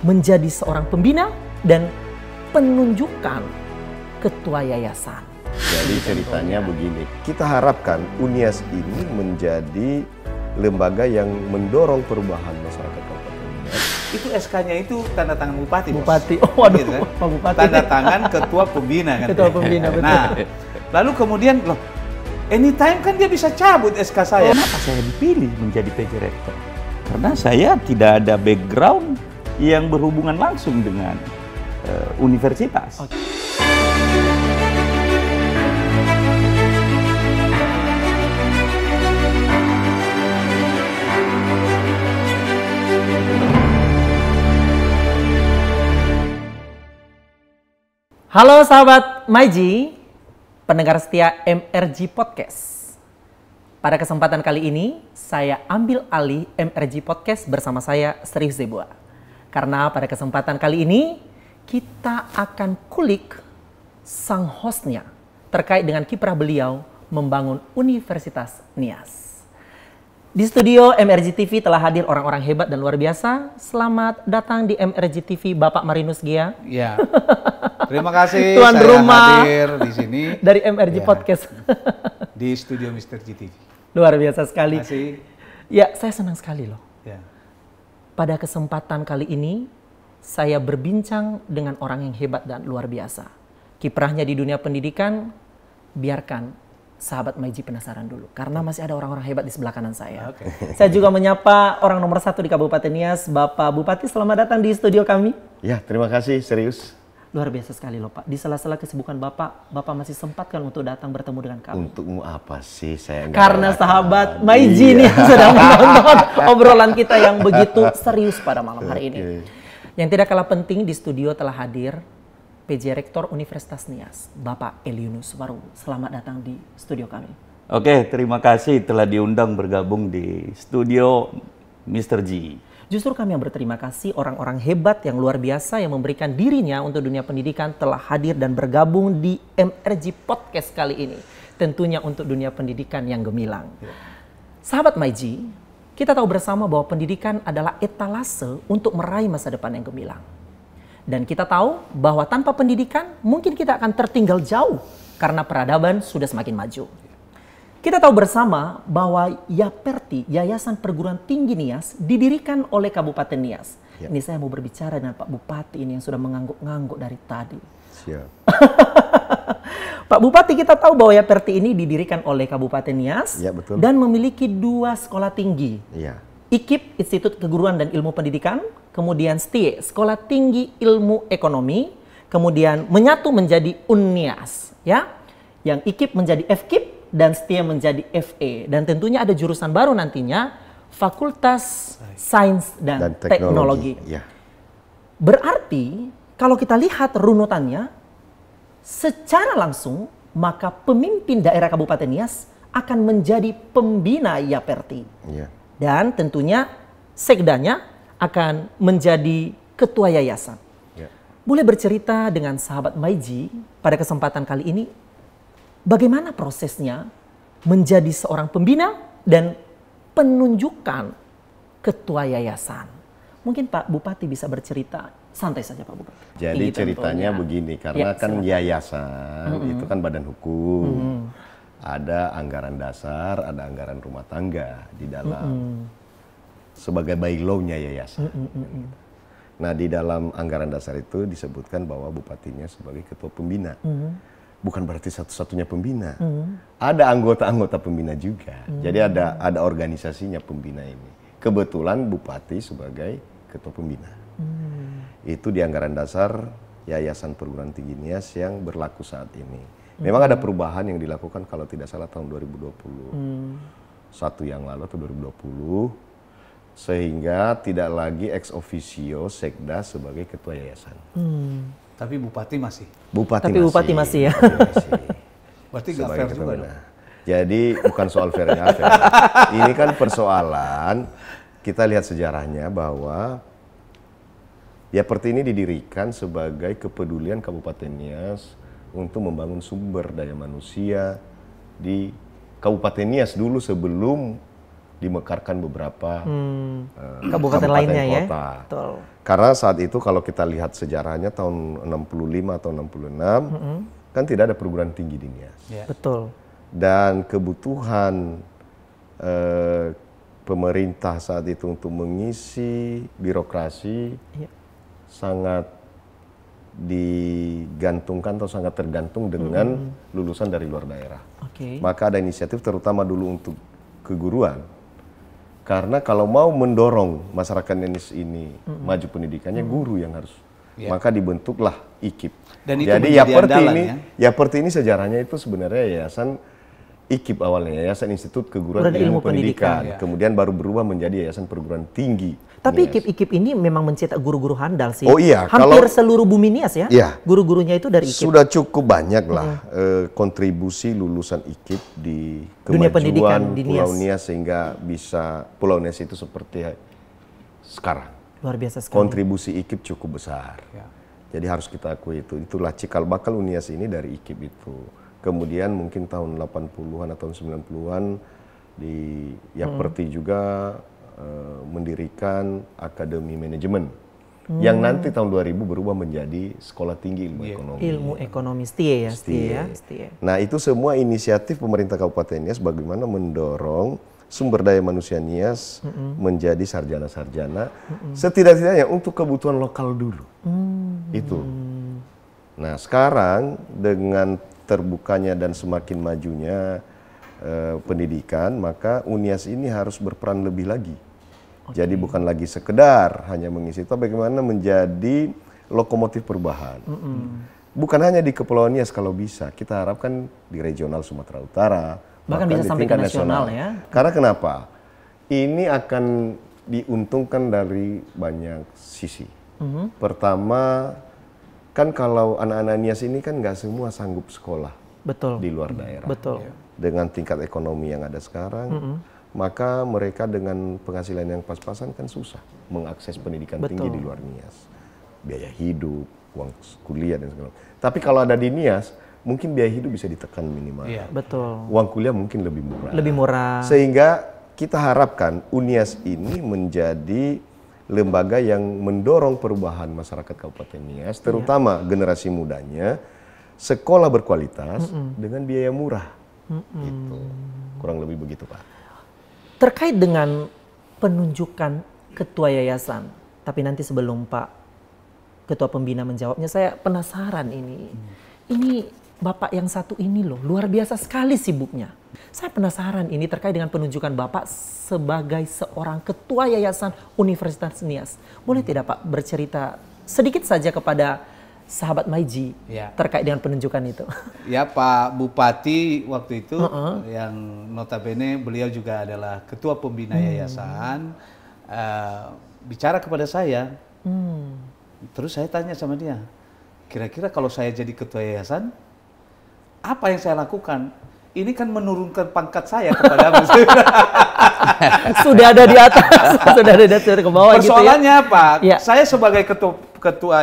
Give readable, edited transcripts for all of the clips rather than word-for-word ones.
menjadi seorang pembina dan penunjukan ketua yayasan. Jadi ceritanya begini, kita harapkan UNIAS ini menjadi lembaga yang mendorong perubahan masyarakat Kabupaten Nias. Itu SK-nya itu tanda tangan bupati, Bupati, Bos. oh waduh, Gitu, kan? Pak Bupati. Tanda tangan ketua pembina kan. Ketua pembina, betul. Nah, lalu kemudian loh, anytime kan dia bisa cabut SK saya. Kenapa saya dipilih menjadi PJ Rektor? Karena saya tidak ada background yang berhubungan langsung dengan universitas. Halo sahabat Maiji, pendengar setia MRG Podcast. Pada kesempatan kali ini, saya ambil alih MRG Podcast bersama saya, Serius Zebua. Karena pada kesempatan kali ini, kita akan kulik sang hostnya terkait dengan kiprah beliau membangun Universitas Nias. Di studio MRG TV telah hadir orang-orang hebat dan luar biasa. Selamat datang di MRG TV Bapak Marinus Gia. Ya. Terima kasih Tuan saya rumah hadir di sini dari MRG Ya. Podcast. di studio Mr. GTV. Luar biasa sekali. Terima kasih. Ya, saya senang sekali loh. Ya. Pada kesempatan kali ini, saya berbincang dengan orang yang hebat dan luar biasa. Kiprahnya di dunia pendidikan, biarkan sahabat Maiji penasaran dulu. Karena masih ada orang-orang hebat di sebelah kanan saya. Oke. Saya juga menyapa orang nomor 1 di Kabupaten Nias, Bapak Bupati. Selamat datang di studio kami. Ya, terima kasih, Serius. Luar biasa sekali loh Pak. Di sela-sela kesibukan Bapak masih sempatkan untuk datang bertemu dengan kami. Untukmu apa sih? Saya nggak Karena ada sahabat akal. Maiji Iya. nih yang sedang menonton obrolan kita yang begitu serius pada malam hari ini. Oke. Yang tidak kalah penting di studio telah hadir PJ Rektor Universitas Nias, Bapak Eliunus Waru. Selamat datang di studio kami. Oke, terima kasih telah diundang bergabung di studio Mr. G. Justru kami yang berterima kasih orang-orang hebat yang luar biasa yang memberikan dirinya untuk dunia pendidikan telah hadir dan bergabung di MRG Podcast kali ini. Tentunya untuk dunia pendidikan yang gemilang. Sahabat Maiji, kita tahu bersama bahwa pendidikan adalah etalase untuk meraih masa depan yang gemilang. Dan kita tahu bahwa tanpa pendidikan mungkin kita akan tertinggal jauh karena peradaban sudah semakin maju. Kita tahu bersama bahwa YAPERTI, Yayasan Perguruan Tinggi Nias, didirikan oleh Kabupaten Nias. Ya. Ini saya mau berbicara dengan Pak Bupati ini yang sudah mengangguk-ngangguk dari tadi. Siap. Pak Bupati, kita tahu bahwa YAPERTI ini didirikan oleh Kabupaten Nias Ya, betul. dan memiliki 2 sekolah tinggi. Iya. IKIP, Institut Keguruan dan Ilmu Pendidikan, kemudian STIE, Sekolah Tinggi Ilmu Ekonomi, kemudian menyatu menjadi UNIAS, ya. Yang IKIP menjadi FKIP dan STIE menjadi FE. Dan tentunya ada jurusan baru nantinya, Fakultas Sains dan Teknologi. Ya. Berarti kalau kita lihat runutannya, secara langsung maka pemimpin daerah Kabupaten Nias akan menjadi pembina YAPERTI. Iya. Dan tentunya sekdanya akan menjadi ketua yayasan. Ya. Boleh bercerita dengan sahabat Maiji pada kesempatan kali ini, bagaimana prosesnya menjadi seorang pembina dan penunjukan ketua yayasan. Mungkin Pak Bupati bisa bercerita, santai saja Pak Bupati. Jadi Tinggi ceritanya tentunya. begini, karena Ya, kan silakan. yayasan itu kan badan hukum. Ada anggaran dasar, ada anggaran rumah tangga di dalam sebagai bylaw-nya yayasan. Nah, di dalam anggaran dasar itu disebutkan bahwa bupatinya sebagai ketua pembina. Bukan berarti satu-satunya pembina. Ada anggota-anggota pembina juga. Jadi ada organisasinya pembina ini. Kebetulan bupati sebagai ketua pembina. Itu di anggaran dasar Yayasan Perguruan Tinggi Nias yang berlaku saat ini. Memang ada perubahan yang dilakukan kalau tidak salah tahun 2020. Satu yang lalu atau 2020. Sehingga tidak lagi ex officio sekda sebagai ketua yayasan. Tapi Bupati masih. Tapi Bupati masih ya. Bupati masih. Berarti nggak Sebagai fair ketua juga pembina. dong. Jadi bukan soal fair nggak fair. Ini kan persoalan, kita lihat sejarahnya bahwa YAPERTI ini didirikan sebagai kepedulian Kabupaten Nias untuk membangun sumber daya manusia di Kabupaten Nias dulu sebelum dimekarkan beberapa kabupaten lainnya ya. kota. Betul. Karena saat itu kalau kita lihat sejarahnya tahun 65 atau 66 kan tidak ada perguruan tinggi di Nias. Betul. Dan kebutuhan pemerintah saat itu untuk mengisi birokrasi sangat digantungkan atau sangat tergantung dengan lulusan dari luar daerah. Maka ada inisiatif terutama dulu untuk keguruan. Karena kalau mau mendorong masyarakat Nias ini maju pendidikannya, guru yang harus. Maka dibentuklah IKIP. Dan itu jadi Yaperti ini sejarahnya itu sebenarnya yayasan IKIP awalnya, Yayasan Institut Keguruan Ilmu Pendidikan. Kemudian baru berubah menjadi Yayasan Perguruan Tinggi. Tapi IKIP ini memang mencetak guru-guru handal sih. Oh iya, hampir seluruh bumi Nias ya. Iya, guru-gurunya itu dari IKIP. Sudah cukup banyak lah kontribusi lulusan IKIP di dunia pendidikan kemajuan di Pulau Nias sehingga bisa Pulau Nias itu seperti sekarang. Luar biasa sekali. Kontribusi IKIP cukup besar. Jadi harus kita akui itu. Itulah cikal bakal Unias ini dari IKIP itu. Kemudian mungkin tahun 80-an atau 90-an di Yaperti juga mendirikan Akademi Manajemen yang nanti tahun 2000 berubah menjadi Sekolah Tinggi Ilmu Ekonomi. Ilmu Ekonomi STIE ya. Nah, itu semua inisiatif pemerintah Kabupaten Nias bagaimana mendorong sumber daya manusia Nias menjadi sarjana-sarjana setidak-tidaknya untuk kebutuhan lokal dulu. Itu. Nah, sekarang dengan terbukanya dan semakin majunya pendidikan, maka Unias ini harus berperan lebih lagi. Jadi bukan lagi sekedar hanya mengisi, tapi bagaimana menjadi lokomotif perubahan. Bukan hanya di Kepulauan Nias kalau bisa, kita harapkan di regional Sumatera Utara, bahkan bisa sampai ke nasional ya. Karena kenapa? Ini akan diuntungkan dari banyak sisi. Pertama, kan kalau anak-anak Nias ini kan nggak semua sanggup sekolah di luar daerah. Dengan tingkat ekonomi yang ada sekarang, maka mereka dengan penghasilan yang pas-pasan kan susah mengakses pendidikan tinggi di luar Nias. Biaya hidup, uang kuliah dan segala macam. Tapi kalau ada di Nias, mungkin biaya hidup bisa ditekan minimal. Uang kuliah mungkin lebih murah. Sehingga kita harapkan Unias ini menjadi lembaga yang mendorong perubahan masyarakat Kabupaten Nias, terutama generasi mudanya, sekolah berkualitas dengan biaya murah. Gitu. Kurang lebih begitu, Pak. Terkait dengan penunjukan ketua yayasan, tapi nanti sebelum Pak Ketua Pembina menjawabnya, saya penasaran ini. Ini Bapak yang satu ini loh, luar biasa sekali sibuknya. Saya penasaran ini terkait dengan penunjukan Bapak sebagai seorang ketua yayasan Universitas Nias. Boleh tidak Pak bercerita sedikit saja kepada sahabat Maiji terkait dengan penunjukan itu? Ya, Pak Bupati waktu itu yang notabene beliau juga adalah ketua pembina yayasan, bicara kepada saya. Terus saya tanya sama dia, kira-kira kalau saya jadi ketua yayasan, apa yang saya lakukan? Ini kan menurunkan pangkat saya kepada sudah ada di atas, sudah ada di atas ke bawah. Persoalannya gitu ya? Pak, saya sebagai ketua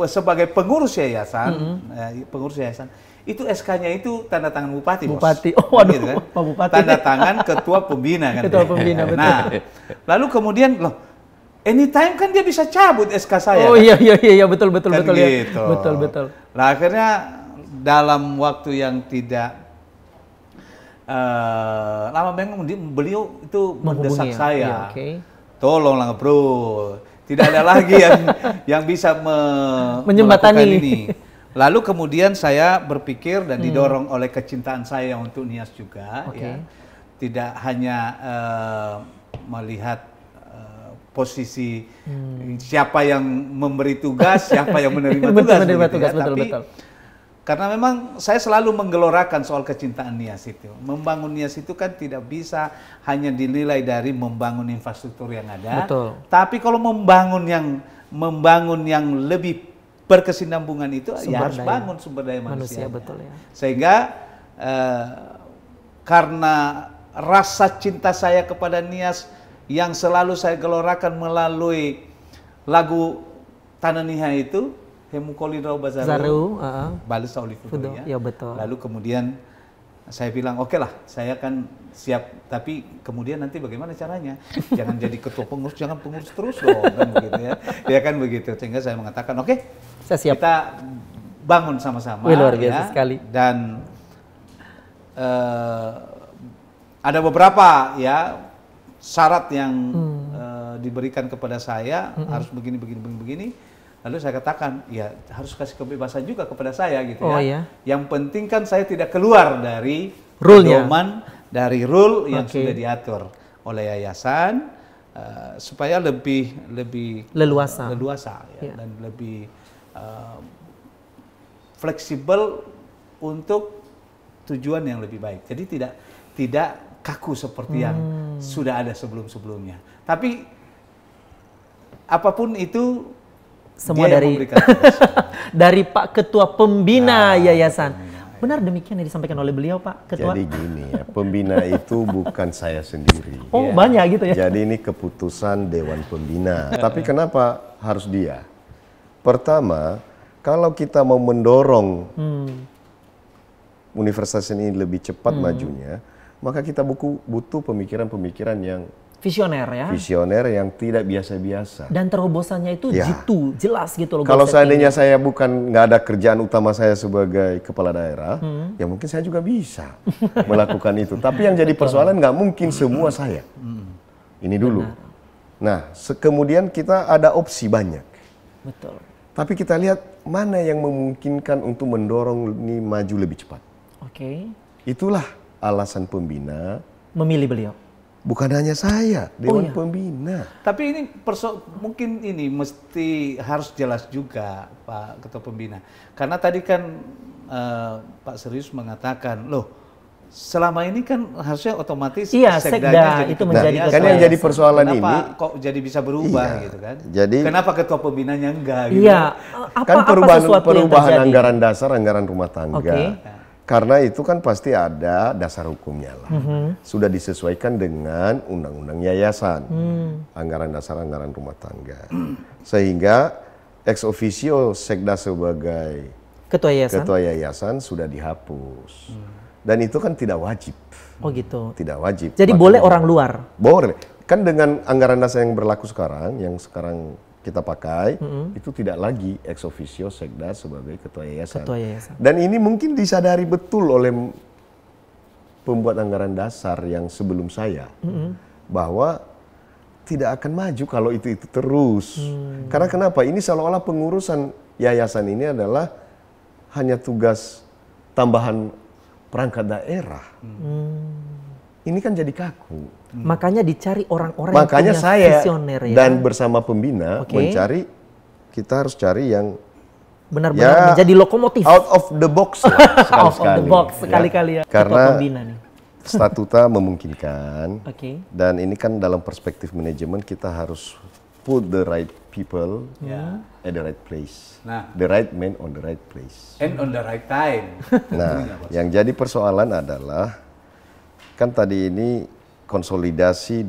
sebagai pengurus yayasan, itu SK-nya itu tanda tangan bupati, Bupati. Bos. Oh, waduh, Gitu, kan? Pak Bupati. Tanda tangan ketua pembina kan. Ketua pembina, betul. Nah, lalu kemudian loh, anytime kan dia bisa cabut SK saya. Oh iya betul kan gitu. Ya. Betul. Nah, akhirnya dalam waktu yang tidak lama memang beliau itu mendesak saya. Tolonglah bro, tidak ada lagi yang bisa menjembatani ini. Lalu kemudian saya berpikir dan didorong oleh kecintaan saya untuk Nias juga, ya. Tidak hanya melihat posisi siapa yang memberi tugas, siapa yang menerima tugas, betul. Karena memang saya selalu menggelorakan soal kecintaan Nias itu. Membangun Nias itu kan tidak bisa hanya dinilai dari membangun infrastruktur yang ada. Betul. Tapi kalau membangun yang lebih berkesinambungan itu ya harus bangun sumber daya manusia. Betul ya. Sehingga karena rasa cinta saya kepada Nias yang selalu saya gelorakan melalui lagu Tanah Niha itu, Hemukoli Rau Bazaru, Balis Sauli Fudu, ya. Ya betul. Lalu kemudian saya bilang oke lah, saya kan siap, tapi kemudian nanti bagaimana caranya? Jangan jadi ketua pengurus, jangan pengurus terus dong, kan begitu ya. Ya kan begitu. Sehingga saya mengatakan oke, Saya siap. kita bangun sama-sama. Wih, luar biasa sekali. Dan ada beberapa ya syarat yang diberikan kepada saya, harus begini. Lalu saya katakan, ya harus kasih kebebasan juga kepada saya gitu Oh, ya. iya. Yang penting kan saya tidak keluar dari Rule-nya. pedoman, dari rule yang Oke. sudah diatur oleh yayasan, supaya lebih Leluasa. ya, Iya. dan lebih fleksibel untuk tujuan yang lebih baik. Jadi tidak kaku seperti yang sudah ada sebelum-sebelumnya. Tapi apapun itu Semua dia yang dari memberikan tugas. dari Pak Ketua Pembina Nah, Yayasan. Pembina, ya. Benar demikian yang disampaikan oleh beliau, Pak Ketua? Jadi gini ya, pembina itu bukan saya sendiri. Oh, banyak gitu ya? Jadi ini keputusan Dewan Pembina. Tapi kenapa harus dia? Pertama, kalau kita mau mendorong universitas ini lebih cepat majunya, maka kita butuh pemikiran-pemikiran yang Visioner ya. visioner yang tidak biasa-biasa. Dan terobosannya itu Ya. jitu, jelas gitu loh. Kalau goal settingnya. seandainya saya nggak ada kerjaan utama saya sebagai kepala daerah, ya mungkin saya juga bisa melakukan itu. Tapi yang jadi persoalan nggak mungkin semua saya. Ini dulu. Nah, kemudian kita ada opsi banyak. Betul. Tapi kita lihat mana yang memungkinkan untuk mendorong ini maju lebih cepat. Oke. Itulah alasan pembina. Memilih beliau. Bukan hanya saya, Dewan iya. Pembina. Tapi ini mungkin ini mesti harus jelas juga Pak Ketua Pembina. Karena tadi kan Pak Serius mengatakan, loh selama ini kan harusnya otomatis Iya, sekdanya sekda jadi itu ketua menjadi yayasan. Kan yang jadi persoalan Kenapa ini, kok jadi bisa berubah Iya, gitu kan? jadi kenapa ketua pembinanya enggak gitu? Iya. kan perubahan yang terjadi? anggaran dasar, anggaran rumah tangga. Oke. Karena itu kan pasti ada dasar hukumnya lah. Sudah disesuaikan dengan undang-undang yayasan, anggaran dasar, anggaran rumah tangga. Sehingga ex officio sekda sebagai ketua yayasan sudah dihapus. Dan itu kan tidak wajib. Oh gitu. Tidak wajib. Jadi Makanya- boleh orang luar. Boleh. Kan dengan anggaran dasar yang berlaku sekarang, yang sekarang kita pakai, itu tidak lagi ex officio sekda sebagai ketua yayasan. Ketua yayasan. Dan ini mungkin disadari betul oleh pembuat anggaran dasar yang sebelum saya, bahwa tidak akan maju kalau itu terus. Karena kenapa? Ini seolah-olah pengurusan yayasan ini adalah hanya tugas tambahan perangkat daerah. Ini kan jadi kaku. Makanya dicari orang-orang Makanya yang punya saya visioner ya. dan bersama pembina Oke. mencari, kita harus cari yang benar-benar menjadi lokomotif. out of the box lah, Out of sekali-sekali. the box sekali-kali ya. Karena Ketua Pembina nih. statuta memungkinkan. Oke. Dan ini kan dalam perspektif manajemen kita harus put the right people Ya. at the right place. Nah. The right man on the right place. And on the right time. Nah, yang jadi persoalan adalah kan tadi ini konsolidasi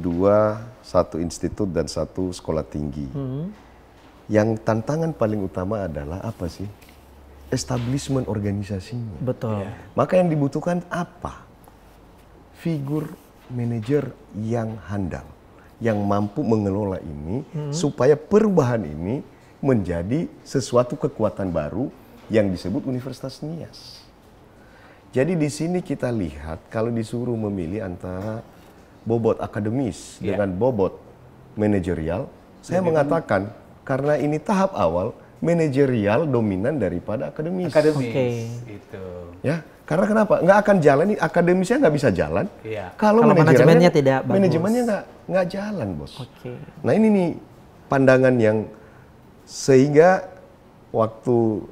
satu institut dan satu sekolah tinggi. Yang tantangan paling utama adalah apa sih? Establishment organisasinya. Betul. Maka yang dibutuhkan apa? Figur manajer yang handal, yang mampu mengelola ini supaya perubahan ini menjadi sesuatu kekuatan baru yang disebut Universitas Nias. Jadi di sini kita lihat kalau disuruh memilih antara bobot akademis dengan bobot manajerial, saya mengatakan karena ini tahap awal, manajerial dominan daripada akademis. Akademis. Oke. Itu. Ya, karena kenapa? Nggak akan jalan, akademisnya nggak bisa jalan. Iya. Kalau manajemennya tidak bagus. manajemennya nggak jalan, bos. Oke. Nah ini nih pandangan yang sehingga waktu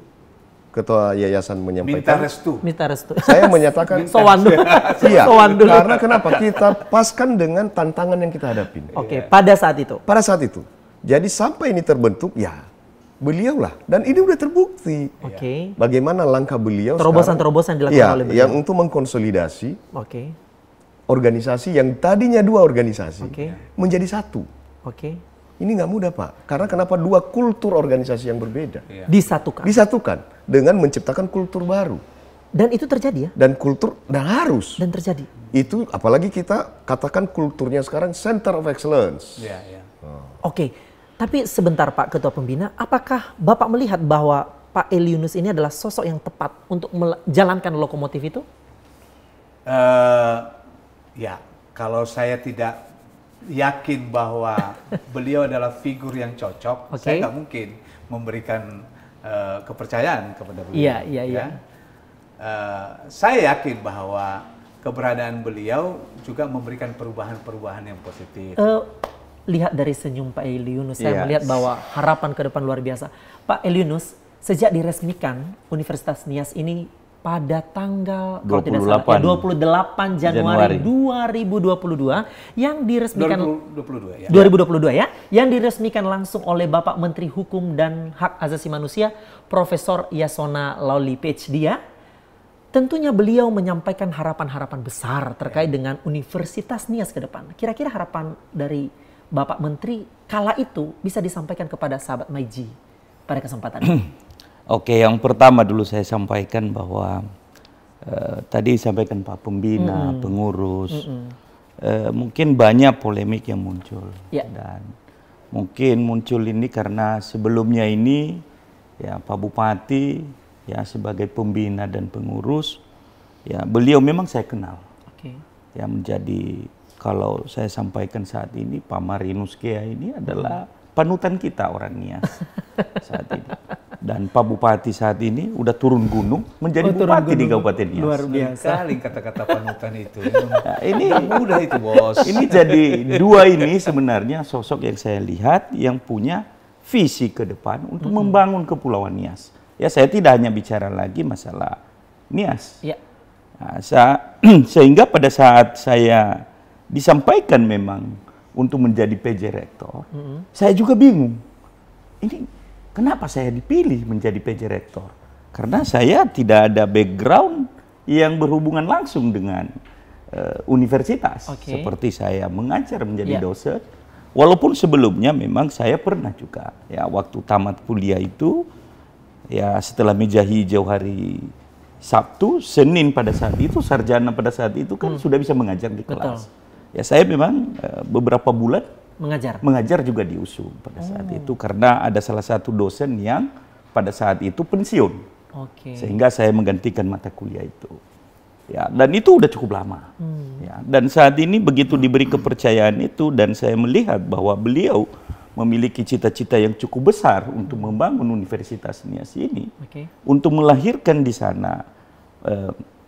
ketua yayasan Minta menyampaikan, restu. Minta restu. saya menyatakan Sowan dulu. iya, Sowan dulu. karena kenapa? Kita paskan dengan tantangan yang kita hadapin. Oke, pada saat itu. Pada saat itu, jadi sampai ini terbentuk, ya beliaulah, dan ini udah terbukti. Oke. Bagaimana langkah beliau Terobosan-terobosan dilakukan ya, oleh beliau. yang untuk mengkonsolidasi Oke. organisasi yang tadinya dua organisasi Oke. menjadi satu. Oke. Ini nggak mudah, Pak. Karena kenapa dua kultur organisasi yang berbeda Disatukan. disatukan dengan menciptakan kultur baru. Dan itu terjadi ya? Dan kultur, dan harus. Dan terjadi. Itu apalagi kita katakan kulturnya sekarang Center of Excellence. Ya, ya. Oke, tapi sebentar Pak Ketua Pembina, apakah Bapak melihat bahwa Pak Eli Yunus ini adalah sosok yang tepat untuk menjalankan lokomotif itu? Ya, kalau saya tidak yakin bahwa beliau adalah figur yang cocok, saya nggak mungkin memberikan kepercayaan kepada beliau. Iya. Saya yakin bahwa keberadaan beliau juga memberikan perubahan-perubahan yang positif. Lihat dari senyum Pak Eli Yunus, saya melihat bahwa harapan ke depan luar biasa. Pak Eli Yunus, sejak diresmikan Universitas Nias ini pada tanggal 28 Januari 2022 yang diresmikan 2022 ya, yang diresmikan langsung oleh Bapak Menteri Hukum dan Hak Asasi Manusia Profesor Yasona Lawli PhD ya. Tentunya beliau menyampaikan harapan-harapan besar terkait dengan Universitas Nias ke depan. Kira-kira harapan dari Bapak Menteri kala itu bisa disampaikan kepada sahabat Maiji pada kesempatan ini. Oke, yang pertama dulu saya sampaikan bahwa tadi disampaikan Pak Pembina, pengurus, mungkin banyak polemik yang muncul. Dan mungkin muncul ini karena sebelumnya ini ya Pak Bupati ya sebagai pembina dan pengurus, ya beliau memang saya kenal. Ya menjadi, kalau saya sampaikan saat ini, Pak Marinus Gea ini adalah panutan kita orang Nias saat ini. Dan Pak Bupati saat ini udah turun gunung menjadi bupati di Kabupaten Nias. Luar biasa. Sekali kata-kata panutan itu. Nah, ini mudah itu, Bos. Ini jadi dua ini sebenarnya sosok yang saya lihat yang punya visi ke depan untuk membangun Kepulauan Nias. Ya, saya tidak hanya bicara lagi masalah Nias. Nah, sehingga pada saat saya disampaikan memang untuk menjadi PJ Rektor, saya juga bingung. Ini kenapa saya dipilih menjadi PJ Rektor? Karena saya tidak ada background yang berhubungan langsung dengan universitas. Seperti saya mengajar menjadi dosen. Walaupun sebelumnya memang saya pernah juga, ya waktu tamat kuliah itu, ya setelah meja hijau hari Sabtu, Senin pada saat itu, sarjana pada saat itu kan sudah bisa mengajar di kelas. Ya saya memang beberapa bulan mengajar juga di USU pada saat itu, karena ada salah satu dosen yang pada saat itu pensiun. Sehingga saya menggantikan mata kuliah itu. Ya, dan itu udah cukup lama. Ya, dan saat ini begitu diberi kepercayaan itu dan saya melihat bahwa beliau memiliki cita-cita yang cukup besar untuk membangun Universitas Nias ini, untuk melahirkan di sana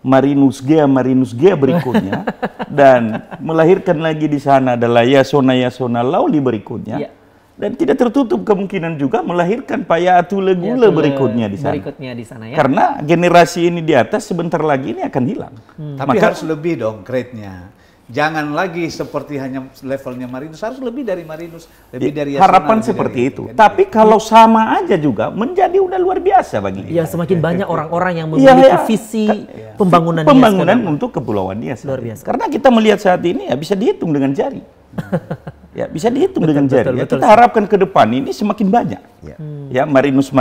Marinus Gea berikutnya, dan melahirkan lagi di sana adalah Yasona Lawli berikutnya, dan tidak tertutup kemungkinan juga melahirkan Pak Yatule Gule berikutnya di sana. Ya? Karena generasi ini di atas sebentar lagi ini akan hilang. Tapi harus lebih dong grade-nya. Jangan lagi seperti hanya levelnya Marinus, harus lebih dari Marinus, lebih dari Yasona. Harapan seperti itu. Tapi kalau sama aja juga menjadi udah luar biasa bagi kita. Ya, semakin banyak orang-orang yang memiliki visi pembangunan untuk Kepulauan Nias. Luar biasa. Karena kita melihat saat ini ya bisa dihitung dengan jari. Ya bisa dihitung dengan jari. Kita harapkan ke depan ini semakin banyak. Ya Marinus,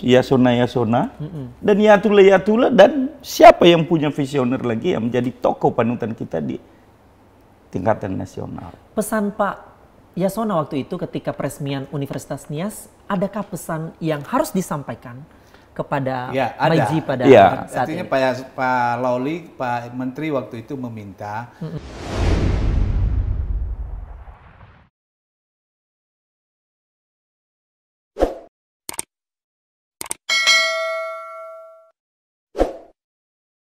Yasona, dan Yatule, dan siapa yang punya visioner lagi yang menjadi tokoh panutan kita di tingkatan nasional. Pesan Pak Yasona waktu itu ketika peresmian Universitas Nias, adakah pesan yang harus disampaikan kepada Maiji pada saat ini? Artinya Pak Lawli, Pak Menteri waktu itu meminta